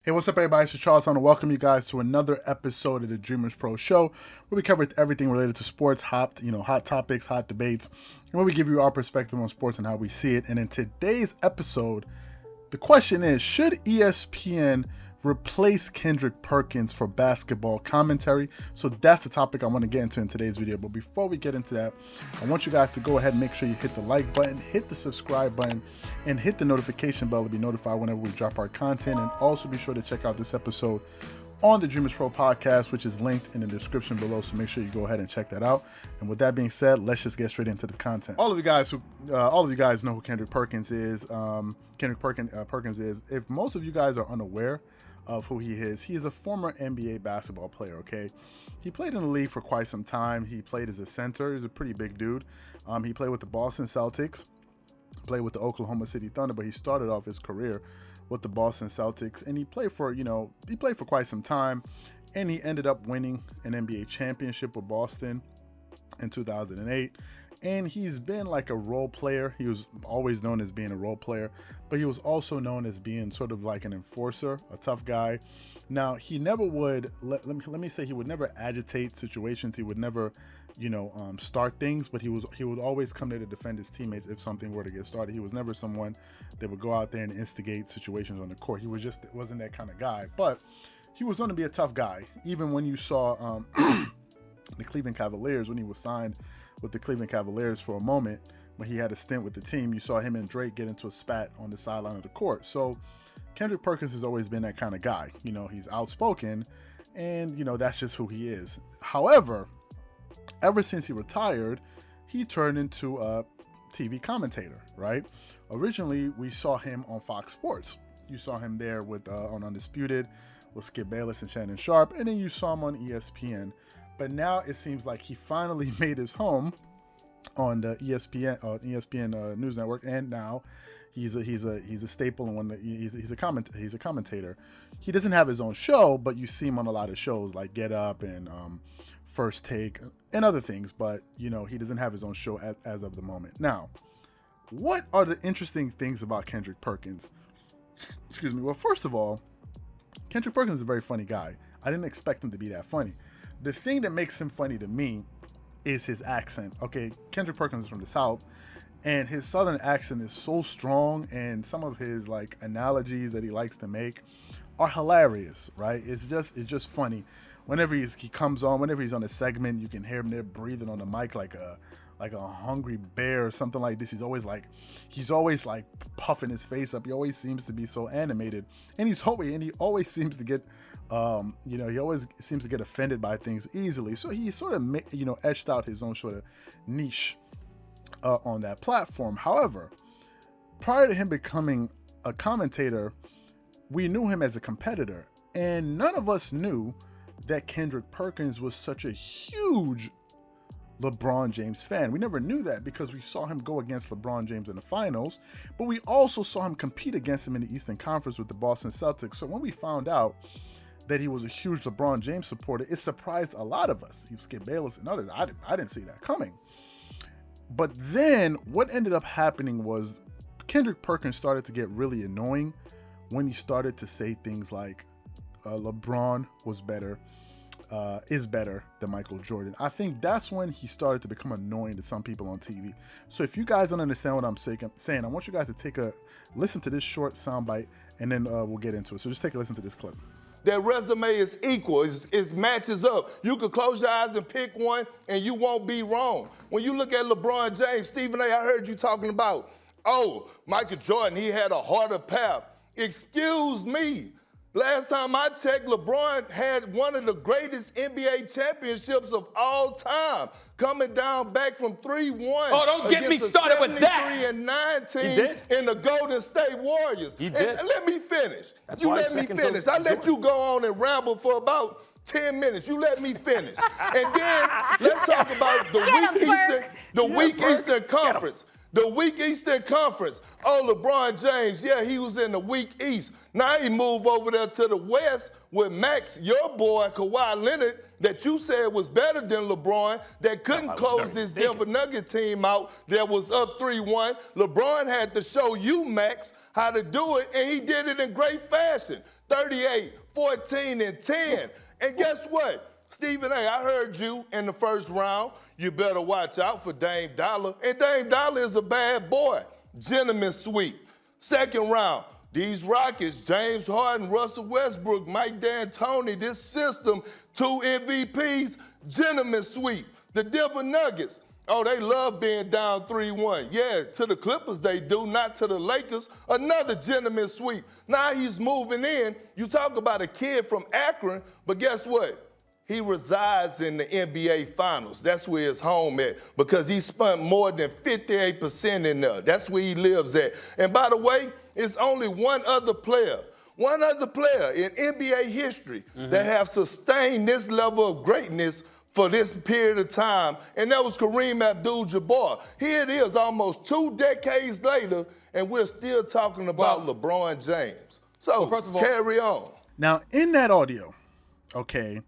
Hey, what's up, everybody? It's Charles. I want to welcome you guys to another episode of the Dreamerspro Show, where we cover everything related to sports, hot topics, hot debates, and where we give you our perspective on sports and how we see it. And in today's episode, the question is, should ESPN replace Kendrick Perkins for basketball commentary? So that's the topic I want to get into in today's video. But before we get into that, I want you guys to go ahead and make sure you hit the like button, hit the subscribe button, and hit the notification bell to be notified whenever we drop our content. And also be sure to check out this episode on the Dreamerspro Podcast, which is linked in the description below. So make sure you go ahead and check that out. And with that being said, let's just get straight into the content. All of you guys know who Kendrick Perkins is. Perkins is. If most of you guys are unaware of who he is a former NBA basketball player, okay? He played in the league for quite some time. He played as a center. He's a pretty big dude. He played with the Boston Celtics, played with the Oklahoma City Thunder, but he started off his career with the Boston Celtics, and he played for quite some time, and he ended up winning an NBA championship with Boston in 2008. And he's been like a role player. He was always known as being a role player, but he was also known as being sort of like an enforcer, a tough guy. Now, he never would, let me say, he would never agitate situations. He would never, start things, but he would always come there to defend his teammates if something were to get started. He was never someone that would go out there and instigate situations on the court. He wasn't that kind of guy, but he was going to be a tough guy. Even when you saw the Cleveland Cavaliers, when he was signed with the Cleveland Cavaliers for a moment, when he had a stint with the team, you saw him and Drake get into a spat on the sideline of the court. So Kendrick Perkins has always been that kind of guy. He's outspoken, and that's just who he is. However, ever since he retired, he turned into a TV commentator, right? Originally, we saw him on Fox Sports. You saw him there with on Undisputed with Skip Bayless and Shannon Sharp, and then you saw him on ESPN. But now it seems like he finally made his home on the ESPN News Network, and now he's a staple in he's a commentator. He doesn't have his own show, but you see him on a lot of shows like Get Up and First Take and other things. But he doesn't have his own show as of the moment. Now, what are the interesting things about Kendrick Perkins? Excuse me. Well, first of all, Kendrick Perkins is a very funny guy. I didn't expect him to be that funny. The thing that makes him funny to me is his accent. Okay, Kendrick Perkins is from the South, and his Southern accent is so strong, and some of his analogies that he likes to make are hilarious, right? It's just funny. Whenever he comes on, whenever he's on a segment, you can hear him there breathing on the mic like a hungry bear or something like this. He's always puffing his face up. He always seems to be so animated, and he always seems to get offended by things easily. So he sort of etched out his own sort of niche on that platform. However, prior to him becoming a commentator, we knew him as a competitor, and none of us knew that Kendrick Perkins was such a huge LeBron James fan. We never knew that because we saw him go against LeBron James in the finals, but we also saw him compete against him in the Eastern Conference with the Boston Celtics. So when we found out that he was a huge LeBron James supporter, it surprised a lot of us. Skip Bayless and others. I didn't see that coming. But then what ended up happening was Kendrick Perkins started to get really annoying when he started to say things like LeBron is better than Michael Jordan. I think that's when he started to become annoying to some people on TV. So if you guys don't understand what I'm saying, I want you guys to take a listen to this short soundbite, and then we'll get into it. So just take a listen to this clip. Their resume is equal. It matches up. You could close your eyes and pick one, and you won't be wrong. When you look at LeBron James, Stephen A., I heard you talking about, Michael Jordan, he had a harder path. Excuse me. Last time I checked, LeBron had one of the greatest NBA championships of all time, coming down back from 3-1. Oh, don't get me started with that. 73-19 in the Golden State Warriors. He did. And let me finish. That's you why let me finish. I let you go on and ramble for about 10 minutes. You let me finish. And then let's talk about the weak Eastern Conference. The weak Eastern Conference. Oh, LeBron James, yeah, he was in the weak East. Now he moved over there to the West with Max, your boy, Kawhi Leonard, that you said was better than LeBron, that couldn't close this Denver Nugget team out that was up 3-1. LeBron had to show you, Max, how to do it, and he did it in great fashion. 38, 14, and 10. And guess what? Stephen A., I heard you in the first round. You better watch out for Dame Dollar. And Dame Dollar is a bad boy. Gentleman sweep. Second round, these Rockets, James Harden, Russell Westbrook, Mike D'Antoni, this system, 2 MVPs, gentleman sweep. The Denver Nuggets, oh, they love being down 3-1. Yeah, to the Clippers they do, not to the Lakers. Another gentleman sweep. Now he's moving in. You talk about a kid from Akron, but guess what? He resides in the NBA Finals. That's where his home at because he spent more than 58% in there. That's where he lives at. And by the way, it's only one other player in NBA history that have sustained this level of greatness for this period of time, and that was Kareem Abdul-Jabbar. Here it is almost 2 decades later, and we're still talking about LeBron James. So, first of all, carry on. Now, in that audio, okay,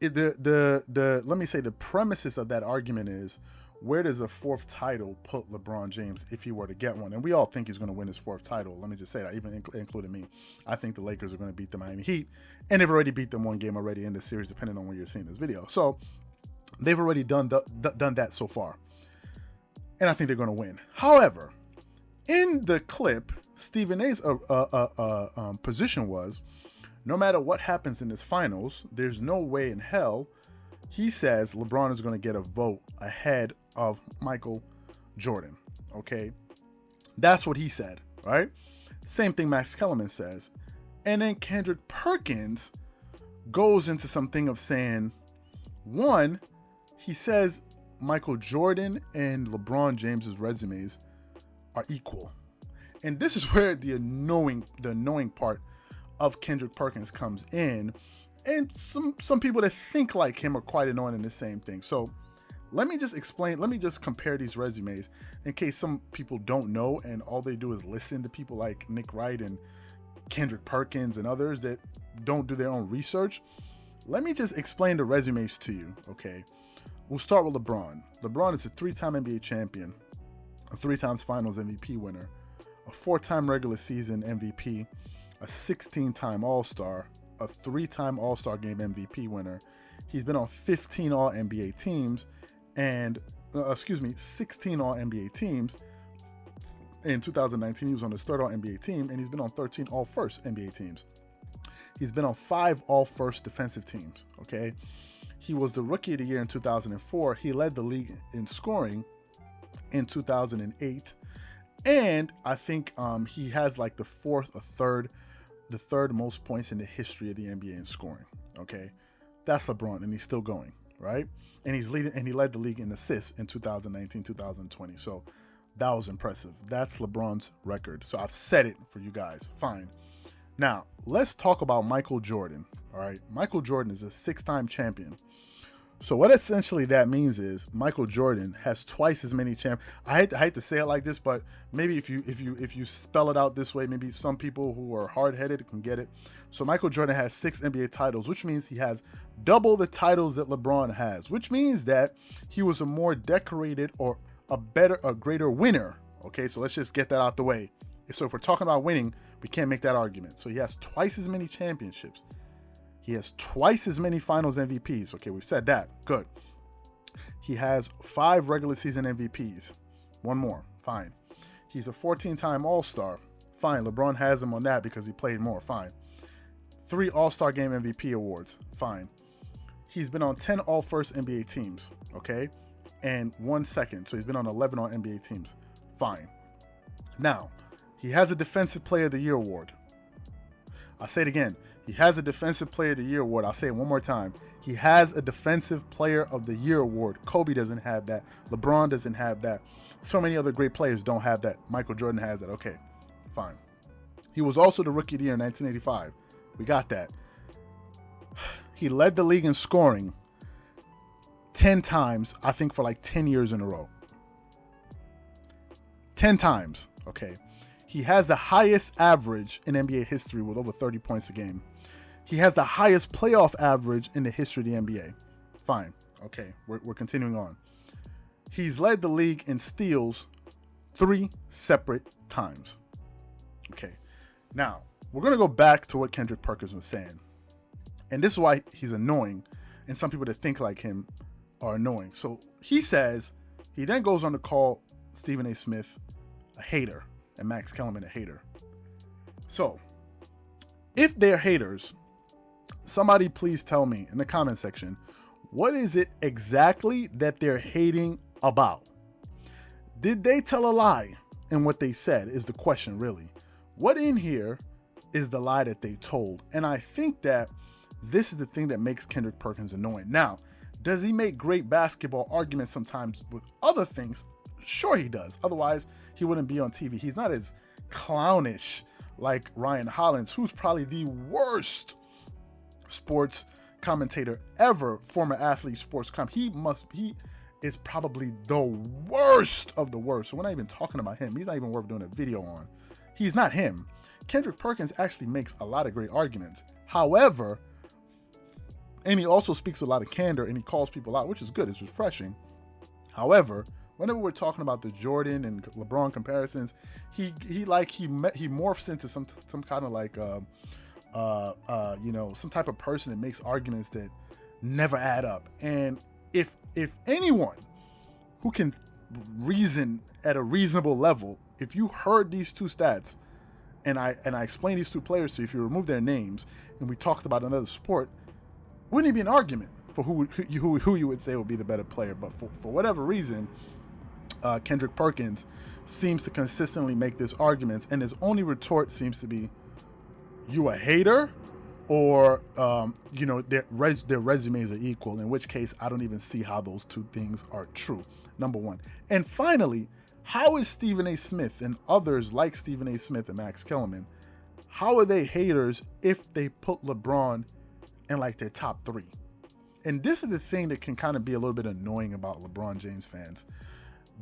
let me say the premises of that argument is, where does a 4th title put LeBron James if he were to get one? And we all think he's going to win his 4th title. Let me just say that, even including me. I think the Lakers are going to beat the Miami Heat, and they've already beat them one game already in the series, depending on when you're seeing this video. So they've already done that so far, and I think they're going to win. However, in the clip, Stephen A's position was, no matter what happens in this finals, there's no way in hell, he says, LeBron is going to get a vote ahead of Michael Jordan, okay? That's what he said, right? Same thing Max Kellerman says. And then Kendrick Perkins goes into something of saying, one, he says Michael Jordan and LeBron James's resumes are equal. And this is where the annoying part of Kendrick Perkins comes in. And some people that think like him are quite annoying in the same thing. So let me just compare these resumes in case some people don't know and all they do is listen to people like Nick Wright and Kendrick Perkins and others that don't do their own research. Let me just explain the resumes to you, okay? We'll start with LeBron. LeBron is a 3-time NBA champion, a 3 times Finals MVP winner, a 4-time regular season MVP, a 16-time All-Star, a 3-time All-Star Game MVP winner. He's been on 15 All-NBA teams and, 16 All-NBA teams. In 2019, he was on his 3rd All-NBA team, and he's been on 13 All-First NBA teams. He's been on 5 All-First defensive teams, okay? He was the Rookie of the Year in 2004. He led the league in scoring in 2008. And I think he has like the 4th or 3rd most points in the history of the NBA in scoring. Okay, that's LeBron, and he's still going, right? And he led the league in assists in 2019, 2020. So that was impressive. That's LeBron's record. So I've said it for you guys. Fine. Now let's talk about Michael Jordan. All right, Michael Jordan is a 6-time champion. So what essentially that means is Michael Jordan has twice as many I hate to say it like this, but maybe if you spell it out this way, maybe some people who are hard-headed can get it. So Michael Jordan has 6 NBA titles, which means he has double the titles that LeBron has, which means that he was a more decorated or a greater winner. Okay, so let's just get that out the way. So if we're talking about winning, we can't make that argument. So he has twice as many championships. He has twice as many Finals MVPs. Okay, we've said that. Good. He has 5 regular season MVPs. 1 more. Fine. He's a 14-time All-Star. Fine. LeBron has him on that because he played more. Fine. 3 All-Star Game MVP awards. Fine. He's been on 10 All-First NBA teams. Okay? And 1 second. So he's been on 11 All-NBA teams. Fine. Now, he has a Defensive Player of the Year award. I'll say it again. He has a Defensive Player of the Year award. I'll say it one more time. He has a Defensive Player of the Year award. Kobe doesn't have that. LeBron doesn't have that. So many other great players don't have that. Michael Jordan has that. Okay, fine. He was also the Rookie of the Year in 1985. We got that. He led the league in scoring 10 times, I think for like 10 years in a row. 10 times, okay. He has the highest average in NBA history with over 30 points a game. He has the highest playoff average in the history of the NBA. Fine. Okay, we're continuing on. He's led the league in steals 3 separate times. Okay, now we're going to go back to what Kendrick Perkins was saying. And this is why he's annoying. And some people that think like him are annoying. So he says, he then goes on to call Stephen A. Smith a hater and Max Kellerman a hater. So if they're haters, somebody please tell me in the comment section, what is it exactly that they're hating about? Did they tell a lie in what they said is the question, really. What in here is the lie that they told? And I think that this is the thing that makes Kendrick Perkins annoying. Now, does he make great basketball arguments sometimes with other things? Sure he does. Otherwise, he wouldn't be on TV. He's not as clownish like Ryan Hollins, who's probably the worst sports commentator ever, former athlete, sports he is probably the worst of the worst. So we're not even talking about him. He's not even worth doing a video on. He's not him. Kendrick Perkins actually makes a lot of great arguments. However, and he also speaks with a lot of candor and he calls people out, which is good. It's refreshing. However, whenever we're talking about the Jordan and LeBron comparisons, he morphs into some kind of like some type of person that makes arguments that never add up. And if anyone who can reason at a reasonable level, if you heard these two stats and I explained these two players to you, if you remove their names and we talked about another sport, wouldn't it be an argument for who you would say would be the better player? But for whatever reason, Kendrick Perkins seems to consistently make these arguments, and his only retort seems to be, you a hater? Or, their resumes are equal, in which case I don't even see how those two things are true, number one. And finally, how is Stephen A. Smith and others like Stephen A. Smith and Max Kellerman, how are they haters if they put LeBron in like their top three? And this is the thing that can kind of be a little bit annoying about LeBron James fans.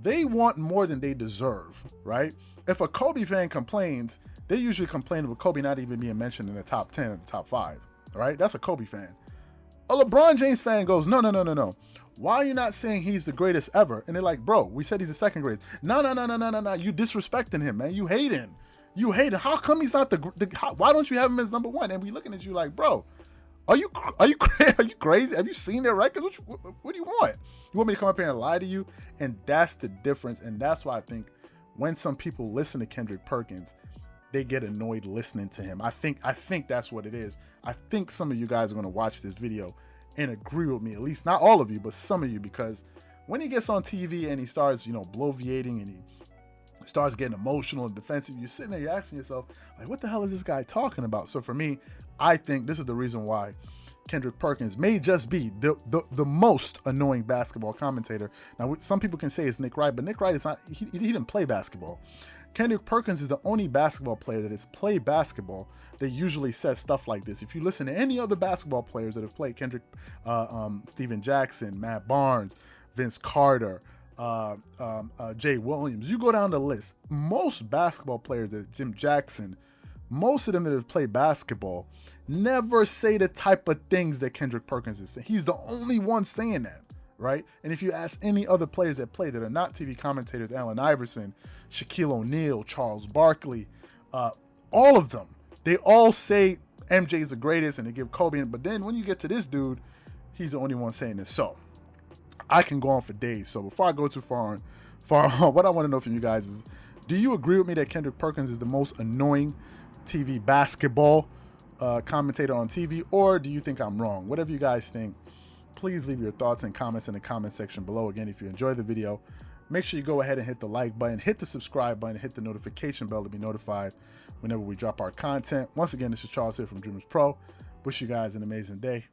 They want more than they deserve, right? If a Kobe fan complains, they usually complain about Kobe not even being mentioned in the top 10 or the top 5, right? That's a Kobe fan. A LeBron James fan goes, no. Why are you not saying he's the greatest ever? And they're like, bro, we said he's the second greatest. No. You disrespecting him, man. You hate him. How come he's not why don't you have him as number one? And we looking at you like, bro, are you crazy? Have you seen their records? What do you want? You want me to come up here and lie to you? And that's the difference. And that's why I think when some people listen to Kendrick Perkins, they get annoyed listening to him. I think that's what it is. I think some of you guys are going to watch this video and agree with me, at least not all of you, but some of you, because when he gets on TV and he starts, bloviating and he starts getting emotional and defensive, you're sitting there, you're asking yourself, like, what the hell is this guy talking about? So for me, I think this is the reason why Kendrick Perkins may just be the most annoying basketball commentator. Now, some people can say it's Nick Wright, but Nick Wright is not, he didn't play basketball. Kendrick Perkins is the only basketball player that has played basketball that usually says stuff like this. If you listen to any other basketball players that have played, Kendrick, Steven Jackson, Matt Barnes, Vince Carter, Jay Williams, you go down the list. Most basketball players, Jim Jackson, most of them that have played basketball never say the type of things that Kendrick Perkins is saying. He's the only one saying that, right? And if you ask any other players that play that are not TV commentators, Allen Iverson, Shaquille O'Neal, Charles Barkley, all of them, they all say MJ is the greatest and they give Kobe. But then when you get to this dude, he's the only one saying this. So I can go on for days. So before I go too far on, what I want to know from you guys is, do you agree with me that Kendrick Perkins is the most annoying TV basketball commentator on TV, or do you think I'm wrong? Whatever you guys think, please leave your thoughts and comments in the comment section below. Again, if you enjoyed the video, make sure you go ahead and hit the like button, hit the subscribe button, hit the notification bell to be notified whenever we drop our content. Once again, this is Charles here from Dreamerspro. Wish you guys an amazing day.